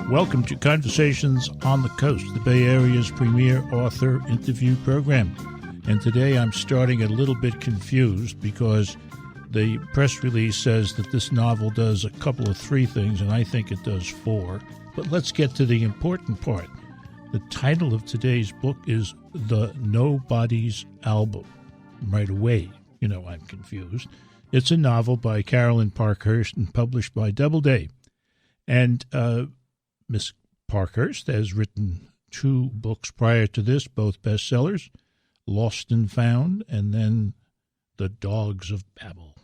Welcome to Conversations on the Coast, the Bay Area's premier author interview program. And today I'm starting a little bit confused because the press release says that this novel does a couple of three things, and I think it does four. But let's get to the important part. The title of today's book is The Nobodies Album. Right away, I'm confused. It's a novel by Carolyn Parkhurst and published by Doubleday. And Miss Parkhurst has written two books prior to this, both bestsellers, Lost and Found, and then The Dogs of Babel.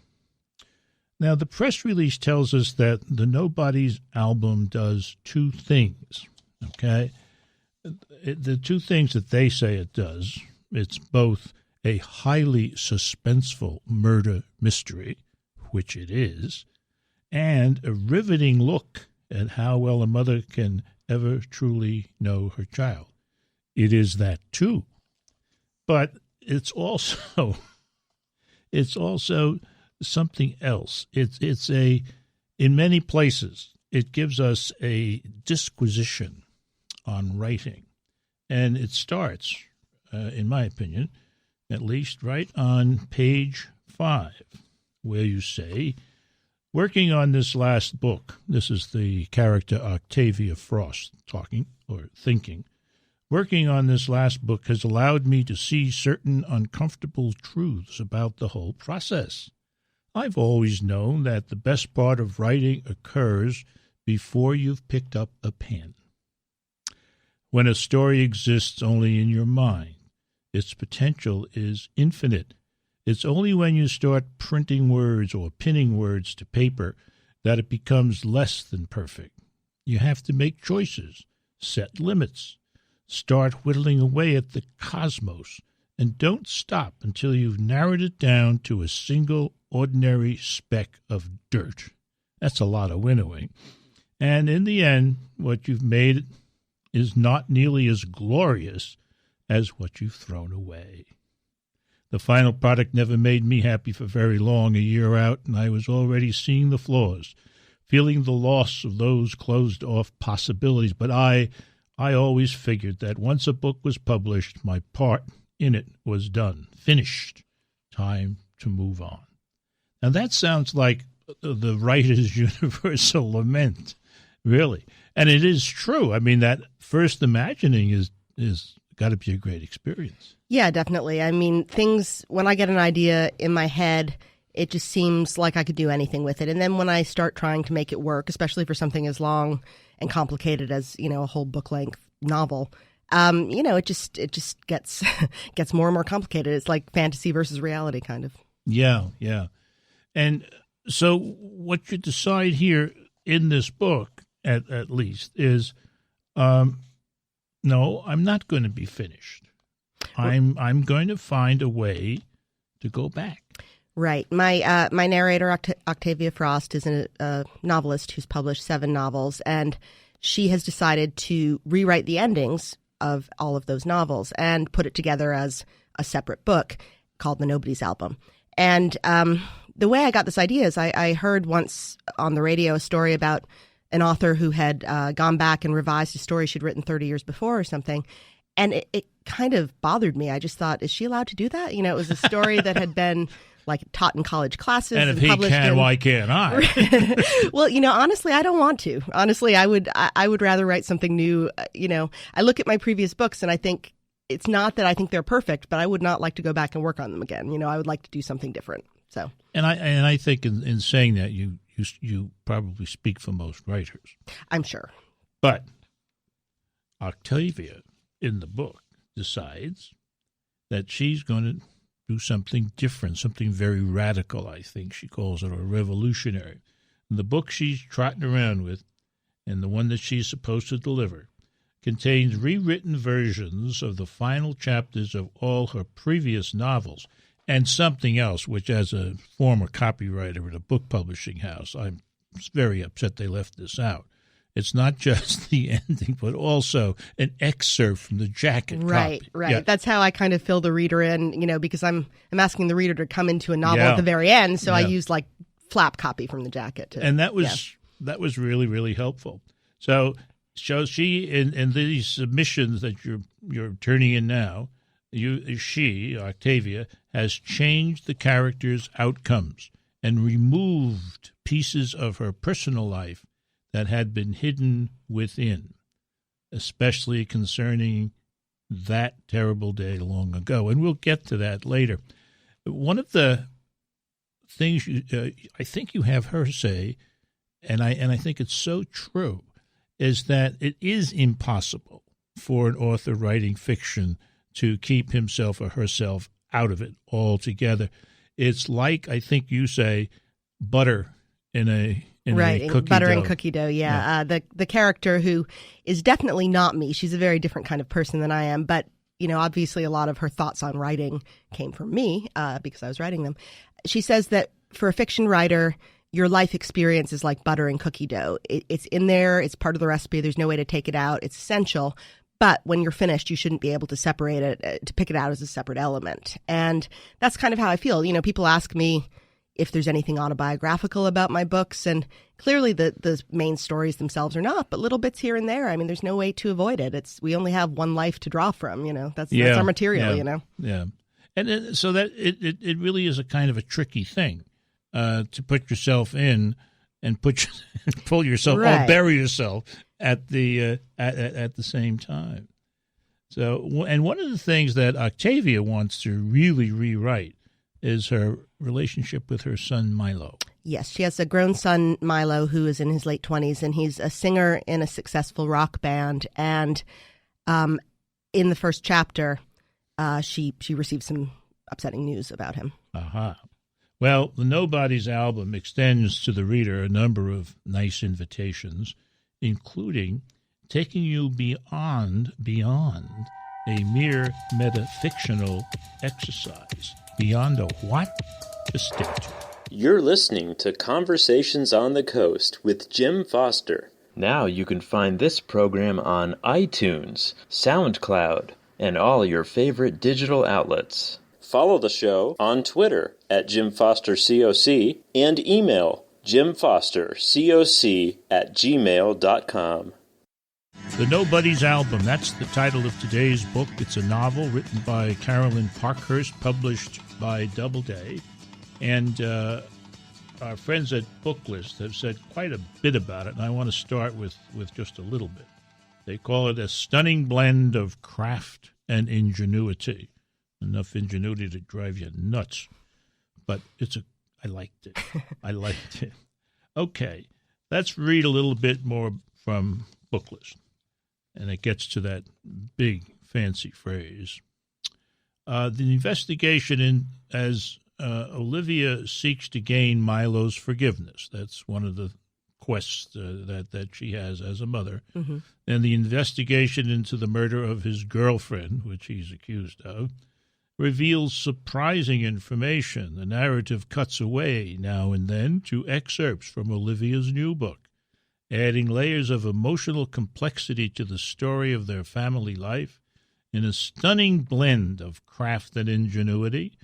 Now, the press release tells us that the Nobodies album does two things, okay? The two things that they say it does, it's both a highly suspenseful murder mystery, which it is, and a riveting look at how well a mother can ever truly know her child. It is that too. But it's also something else. It's in many places, it gives us a disquisition on writing. And it starts, in my opinion, at least right on page 5, where you say, working on this last book, this is the character Octavia Frost talking or thinking, working on this last book has allowed me to see certain uncomfortable truths about the whole process. I've always known that the best part of writing occurs before you've picked up a pen. When a story exists only in your mind, its potential is infinite. It's only when you start printing words or pinning words to paper that it becomes less than perfect. You have to make choices, set limits, start whittling away at the cosmos, and don't stop until you've narrowed it down to a single ordinary speck of dirt. That's a lot of winnowing. And in the end, what you've made is not nearly as glorious as what you've thrown away. The final product never made me happy for very long. A year out, and I was already seeing the flaws, feeling the loss of those closed-off possibilities. But I always figured that once a book was published, my part in it was done, finished. Time to move on. Now that sounds like the writer's universal lament, really. And it is true. I mean, that first imagining is got to be a great experience. Yeah, definitely. I mean, when I get an idea in my head, it just seems like I could do anything with it. And then when I start trying to make it work, especially for something as long and complicated as, a whole book-length novel, it just gets more and more complicated. It's like fantasy versus reality, kind of. Yeah. And so what you decide here in this book, at least, is, no, I'm not going to be finished. I'm going to find a way to go back. Right. My narrator, Octavia Frost, is a novelist who's published 7 novels, and she has decided to rewrite the endings of all of those novels and put it together as a separate book called The Nobodies Album. And the way I got this idea is I heard once on the radio a story about an author who had gone back and revised a story she'd written 30 years before or something. And it kind of bothered me. I just thought, is she allowed to do that? It was a story that had been taught in college classes. And if he can, why can't I? Well, honestly, I don't want to. Honestly, I would rather write something new. I look at my previous books and I think it's not that I think they're perfect, but I would not like to go back and work on them again. I would like to do something different. So. And I think in saying that, you probably speak for most writers. I'm sure. But Octavia, in the book, decides that she's going to do something different, something very radical, I think she calls it, or revolutionary. And the book she's trotting around with, and the one that she's supposed to deliver, contains rewritten versions of the final chapters of all her previous novels, and something else, which as a former copywriter at a book publishing house, I'm very upset they left this out. It's not just the ending, but also an excerpt from the jacket copy. Right. Yeah. That's how I kind of fill the reader in, because I'm asking the reader to come into a novel at the very end, so I use flap copy from the jacket. And that was really, really helpful. So So she, in these submissions that you're turning in now, she, Octavia, has changed the character's outcomes and removed pieces of her personal life that had been hidden within, especially concerning that terrible day long ago. And we'll get to that later. One of the things I think you have her say, and I think it's so true, is that it is impossible for an author writing fiction to keep himself or herself out of it altogether. It's like, I think you say, butter in a cookie butter dough. and cookie dough. Yeah. The character who is definitely not me. She's a very different kind of person than I am. But obviously, a lot of her thoughts on writing came from me because I was writing them. She says that for a fiction writer, your life experience is like butter and cookie dough. It's in there. It's part of the recipe. There's no way to take it out. It's essential. But when you're finished, you shouldn't be able to separate it, to pick it out as a separate element. And that's kind of how I feel. People ask me if there's anything autobiographical about my books. And clearly the main stories themselves are not, but little bits here and there. I mean, there's no way to avoid it. We only have one life to draw from, that's our material, Yeah. And so that it really is a kind of a tricky thing to put yourself in and pull yourself right. or bury yourself at the same time. So, and one of the things that Octavia wants to really rewrite is her relationship with her son Milo. Yes, she has a grown son, Milo, who is in his late 20s, and he's a singer in a successful rock band. And in the first chapter, she receives some upsetting news about him. Aha. Well, the Nobodies album extends to the reader a number of nice invitations, including taking you beyond a mere metafictional exercise. Beyond a what? Just stay tuned. You're listening to Conversations on the Coast with Jim Foster. Now you can find this program on iTunes, SoundCloud, and all your favorite digital outlets. Follow the show on Twitter at Jim Foster COC and email jimfostercoc@gmail.com. The Nobodies Album, that's the title of today's book. It's a novel written by Carolyn Parkhurst, published by Doubleday. And our friends at Booklist have said quite a bit about it, and I want to start with just a little bit. They call it a stunning blend of craft and ingenuity. Enough ingenuity to drive you nuts. But I liked it. I liked it. Okay, let's read a little bit more from Booklist. And it gets to that big, fancy phrase. The investigation as Olivia seeks to gain Milo's forgiveness. That's one of the quests that she has as a mother. Mm-hmm. And the investigation into the murder of his girlfriend, which he's accused of, reveals surprising information. The narrative cuts away now and then to excerpts from Olivia's new book, adding layers of emotional complexity to the story of their family life. In a stunning blend of craft and ingenuity,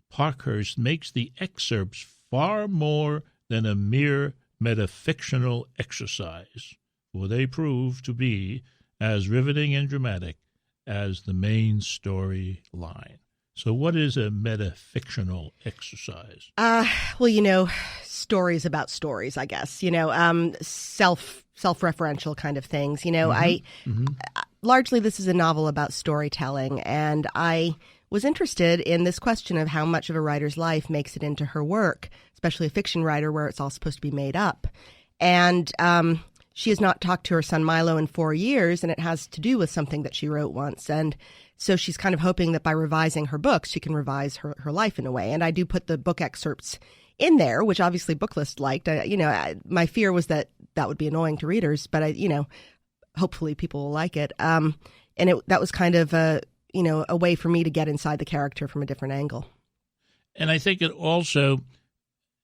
Parkhurst makes the excerpts far more than a mere metafictional exercise, for they prove to be as riveting and dramatic as the main story line. So what is a metafictional exercise? Well, stories about stories, I guess, self-referential kind of things. Largely this is a novel about storytelling, and I was interested in this question of how much of a writer's life makes it into her work, especially a fiction writer where it's all supposed to be made up. And she has not talked to her son Milo in 4 years, and it has to do with something that she wrote once. And so she's kind of hoping that by revising her books, she can revise her life in a way. And I do put the book excerpts in there, which obviously Booklist liked. My fear was that would be annoying to readers, but hopefully people will like it. And that was kind of a way for me to get inside the character from a different angle. And I think it also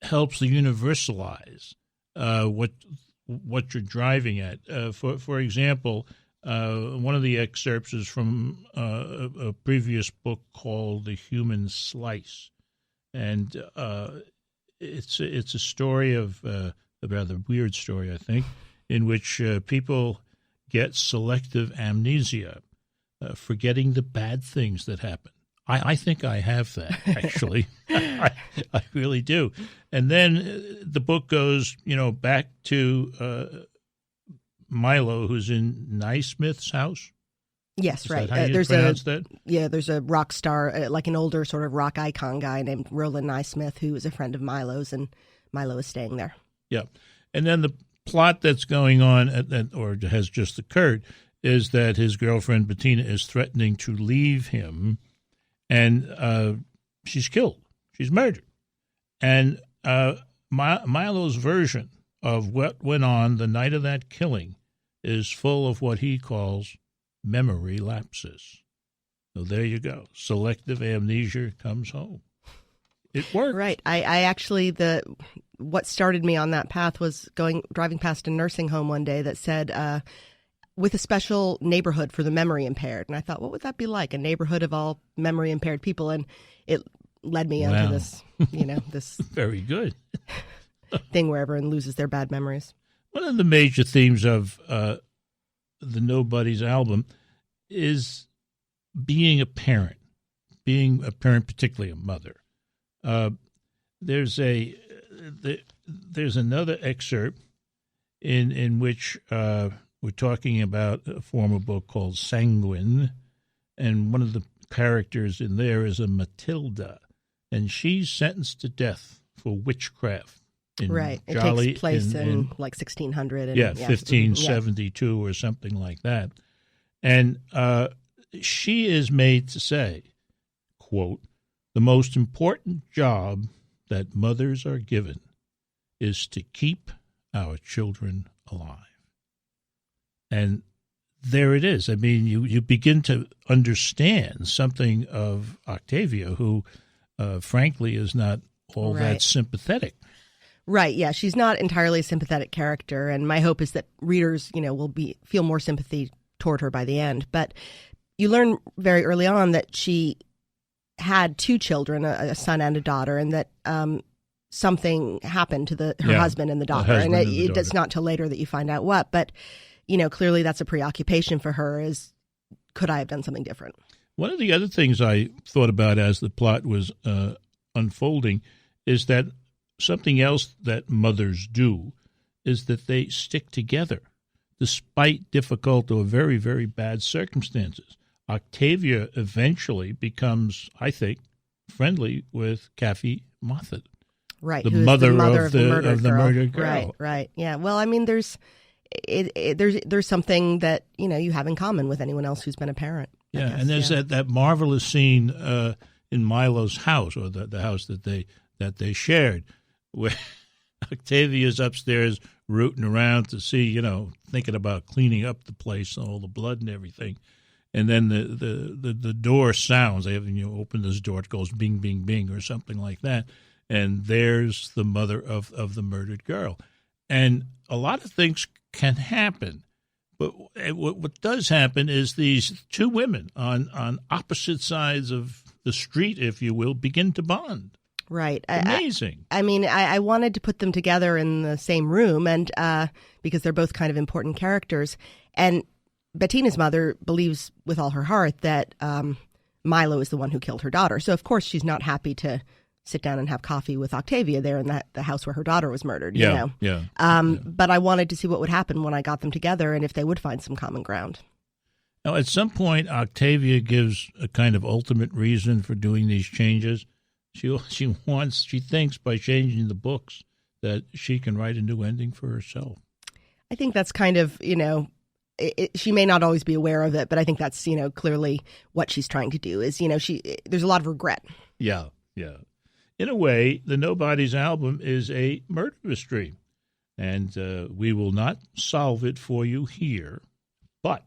helps to universalize what you're driving at. For example, one of the excerpts is from a previous book called The Human Slice, and it's a story of a rather weird story, I think, in which people get selective amnesia, forgetting the bad things that happen. I think I have that, actually. I really do. And then the book goes, back to Milo, who's in Naismith's house. Yes, Is right. that how you pronounce that? Yeah, there's a rock star, like an older sort of rock icon guy named Roland Naismith, who is a friend of Milo's, and Milo is staying there. Yeah. And then the plot that's going on, or has just occurred, is that his girlfriend, Bettina, is threatening to leave him, and she's killed. She's murdered. And Milo's version of what went on the night of that killing is full of what he calls memory lapses. So there you go. Selective amnesia comes home. It worked. Right. I actually, what started me on that path was driving past a nursing home one day that said, with a special neighborhood for the memory impaired. And I thought, what would that be like? A neighborhood of all memory impaired people. And it led me onto this, this very good thing where everyone loses their bad memories. One of the major themes of the Nobodies album is being a parent, particularly a mother. There's another excerpt in which we're talking about a former book called Sanguine, and one of the characters in there is a Matilda, and she's sentenced to death for witchcraft. Right. It takes place in like 1600. 1572 or something like that. And she is made to say, quote, "The most important job that mothers are given is to keep our children alive." And there it is. I mean, you begin to understand something of Octavia, who, frankly, is not all that sympathetic. Right, yeah. She's not entirely a sympathetic character, and my hope is that readers, will feel more sympathy toward her by the end. But you learn very early on that she had two children, a son and a daughter, and that something happened to her husband and the daughter. And it's not till later that you find out what. But, clearly that's a preoccupation for her is, could I have done something different? One of the other things I thought about as the plot was unfolding is that something else that mothers do is that they stick together despite difficult or very, very bad circumstances. Octavia eventually becomes, I think, friendly with Kathy Moffat. Right, the mother of the murdered girl. Right, right. Yeah. Well, I mean, there's something that, you have in common with anyone else who's been a parent. Yeah, and there's that marvelous scene in Milo's house, or the house that they shared, where Octavia's upstairs rooting around to see, thinking about cleaning up the place and all the blood and everything. And then the door sounds. They have, open this door, it goes bing, bing, bing, or something like that. And there's the mother of the murdered girl. And a lot of things can happen. But what does happen is these two women on opposite sides of the street, if you will, begin to bond. Right. Amazing. I wanted to put them together in the same room, and because they're both kind of important characters. And Bettina's mother believes with all her heart that Milo is the one who killed her daughter. So, of course, she's not happy to sit down and have coffee with Octavia there in the house where her daughter was murdered. Yeah. But I wanted to see what would happen when I got them together and if they would find some common ground. Now, at some point, Octavia gives a kind of ultimate reason for doing these changes. She thinks by changing the books that she can write a new ending for herself. I think that's kind of, she may not always be aware of it, but I think that's, clearly what she's trying to do is, there's a lot of regret. Yeah. In a way, the Nobodies album is a murder mystery, and we will not solve it for you here, but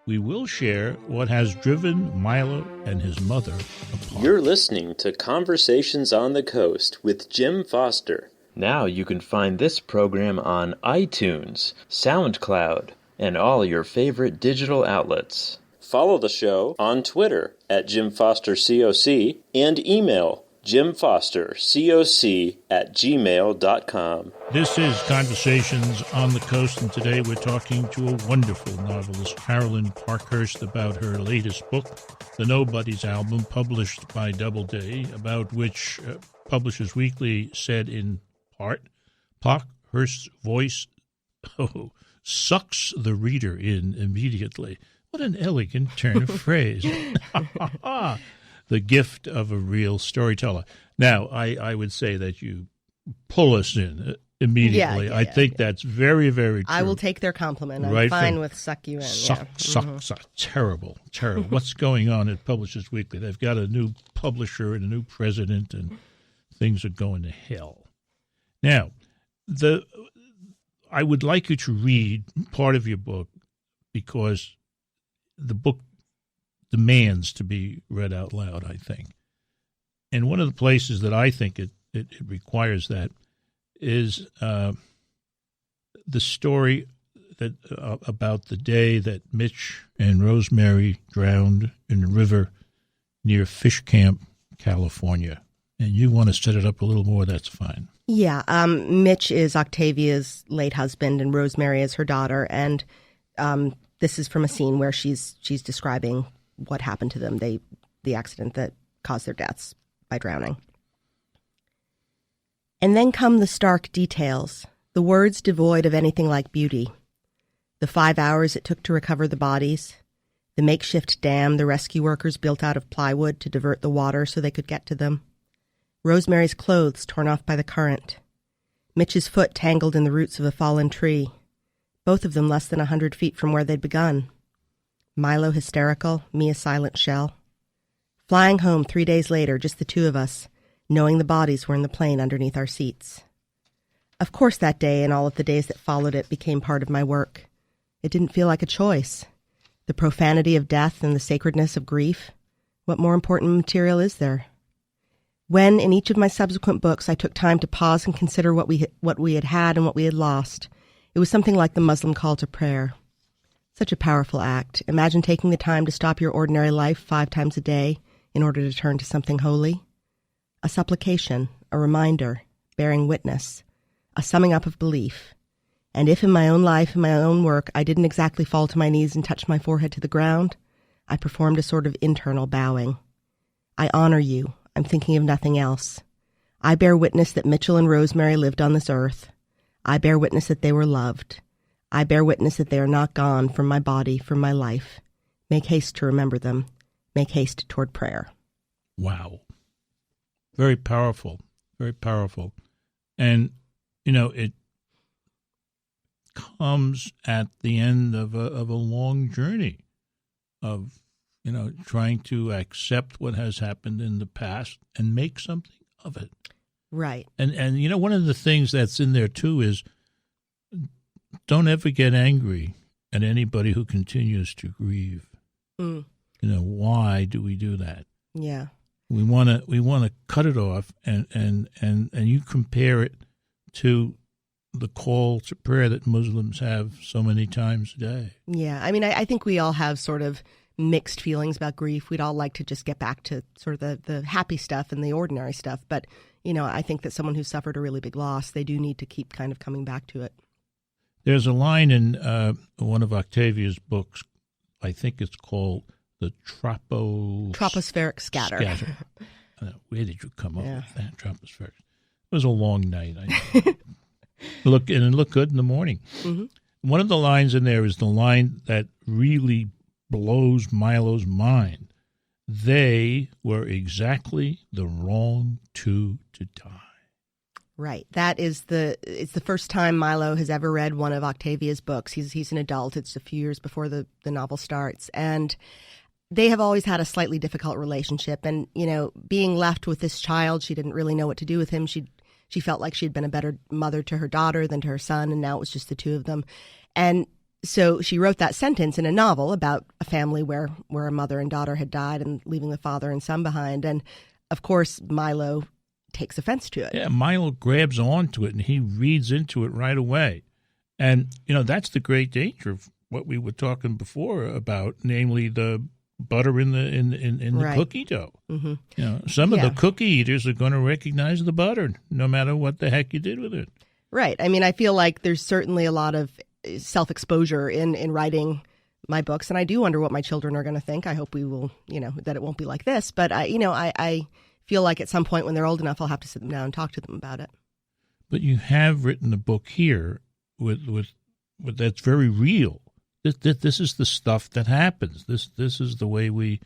we will share what has driven Milo and his mother apart. You're listening to Conversations on the Coast with Jim Foster. Now you can find this program on iTunes, SoundCloud, and all your favorite digital outlets. Follow the show on Twitter @JimFosterCoc and email jimfostercoc@gmail.com. This is Conversations on the Coast, and today we're talking to a wonderful novelist, Carolyn Parkhurst, about her latest book, The Nobodies Album, published by Doubleday, about which Publishers Weekly said in part, Parkhurst's voice sucks the reader in immediately. What an elegant turn of phrase. The gift of a real storyteller. Now, I would say that you pull us in immediately. I think that's very, very true. I will take their compliment. I'm fine with suck you in. Suck. Terrible. What's going on at Publishers Weekly? They've got a new publisher and a new president, and things are going to hell. Now, I would like you to read part of your book because the book demands to be read out loud, I think. And one of the places that I think it requires that is the story that about the day that Mitch and Rosemary drowned in the river near Fish Camp, California. And you want to set it up a little more, that's fine. Yeah, Mitch is Octavia's late husband and Rosemary is her daughter. And this is from a scene where she's describing what happened to them, the accident that caused their deaths by drowning. And then come the stark details, the words devoid of anything like beauty. The 5 hours it took to recover the bodies, the makeshift dam the rescue workers built out of plywood to divert the water so they could get to them. Rosemary's clothes torn off by the current. Mitch's foot tangled in the roots of a fallen tree, both of them less than 100 feet from where they'd begun. Milo hysterical, me a silent shell. Flying home 3 days later, just the two of us, knowing the bodies were in the plane underneath our seats. Of course that day and all of the days that followed it became part of my work. It didn't feel like a choice. The profanity of death and the sacredness of grief. What more important material is there? When, in each of my subsequent books, I took time to pause and consider what we had had and what we had lost, it was something like the Muslim call to prayer. Such a powerful act. Imagine taking the time to stop your ordinary life 5 times a day in order to turn to something holy. A supplication, a reminder, bearing witness, a summing up of belief. And if in my own life, in my own work, I didn't exactly fall to my knees and touch my forehead to the ground, I performed a sort of internal bowing. I honor you. I'm thinking of nothing else. I bear witness that Mitchell and Rosemary lived on this earth. I bear witness that they were loved. I bear witness that they are not gone from my body, from my life. Make haste to remember them. Make haste toward prayer. Wow. Very powerful. Very powerful. And, it comes at the end of a long journey of, trying to accept what has happened in the past and make something of it. Right. And one of the things that's in there, too, is don't ever get angry at anybody who continues to grieve. Why do we do that? Yeah. We want to cut it off, and you compare it to the call to prayer that Muslims have so many times a day. Yeah. I mean, I think we all have sort of mixed feelings about grief. We'd all like to just get back to sort of the happy stuff and the ordinary stuff. But, I think that someone who suffered a really big loss, they do need to keep kind of coming back to it. There's a line in one of Octavia's books, I think it's called The Tropospheric Scatter. Where did you come up with that? Tropospheric. It was a long night. It looked good in the morning. Mm-hmm. One of the lines in there is the line that really blows Milo's mind. They were exactly the wrong two to die. Right. It's the first time Milo has ever read one of Octavia's books. He's an adult. It's a few years before the novel starts. And they have always had a slightly difficult relationship. And, being left with this child, she didn't really know what to do with him. She felt like she'd been a better mother to her daughter than to her son. And now it was just the two of them. And so she wrote that sentence in a novel about a family where a mother and daughter had died and leaving the father and son behind. And, of course, Milo takes offense to it. Yeah, Milo grabs onto it and he reads into it right away. And, that's the great danger of what we were talking before about, namely the butter in the cookie dough. Mm-hmm. You know, some of the cookie eaters are going to recognize the butter, no matter what the heck you did with it. Right. I mean, I feel like there's certainly a lot of self-exposure in writing my books, and I do wonder what my children are going to think. I hope we will, that it won't be like this. But I feel like at some point when they're old enough, I'll have to sit them down and talk to them about it. But you have written a book here with that's very real. This is the stuff that happens. This is the way we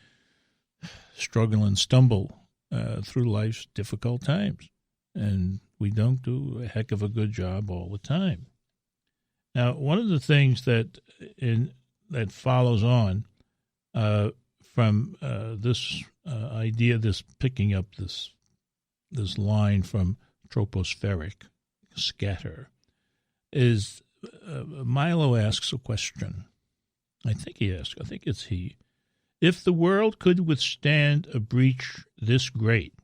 struggle and stumble through life's difficult times, and we don't do a heck of a good job all the time. Now, one of the things that follows on from this idea, this picking up this line from tropospheric scatter, is Milo asks a question. I think it's he. If the world could withstand a breach this great,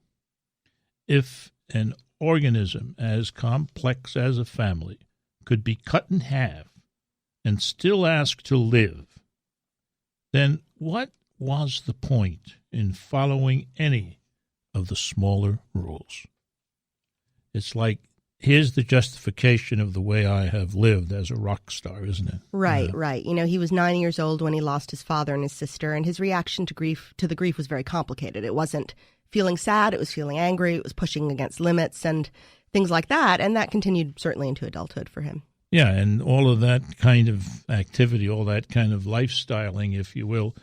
if an organism as complex as a family could be cut in half and still ask to live, then what was the point in following any of the smaller rules? It's like, here's the justification of the way I have lived as a rock star, isn't it? Right, right. He was 9 years old when he lost his father and his sister, and his reaction to the grief was very complicated. It wasn't feeling sad, it was feeling angry, it was pushing against limits and things like that, and that continued certainly into adulthood for him. Yeah, and all of that kind of activity, all that kind of lifestyling, if you will,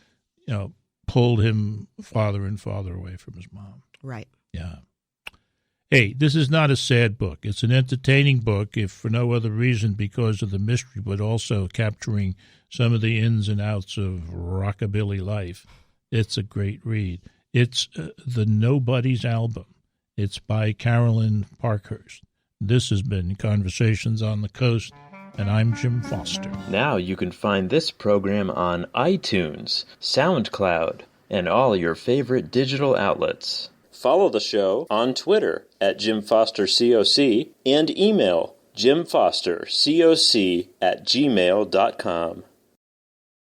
pulled him farther and farther away from his mom. Right. Yeah. Hey, this is not a sad book. It's an entertaining book, if for no other reason because of the mystery, but also capturing some of the ins and outs of rockabilly life. It's a great read. It's the Nobodies Album. It's by Carolyn Parkhurst. This has been Conversations on the Coast, and I'm Jim Foster. Now you can find this program on iTunes, SoundCloud, and all your favorite digital outlets. Follow the show on Twitter at Jim Foster COC and email jimfostercoc@gmail.com.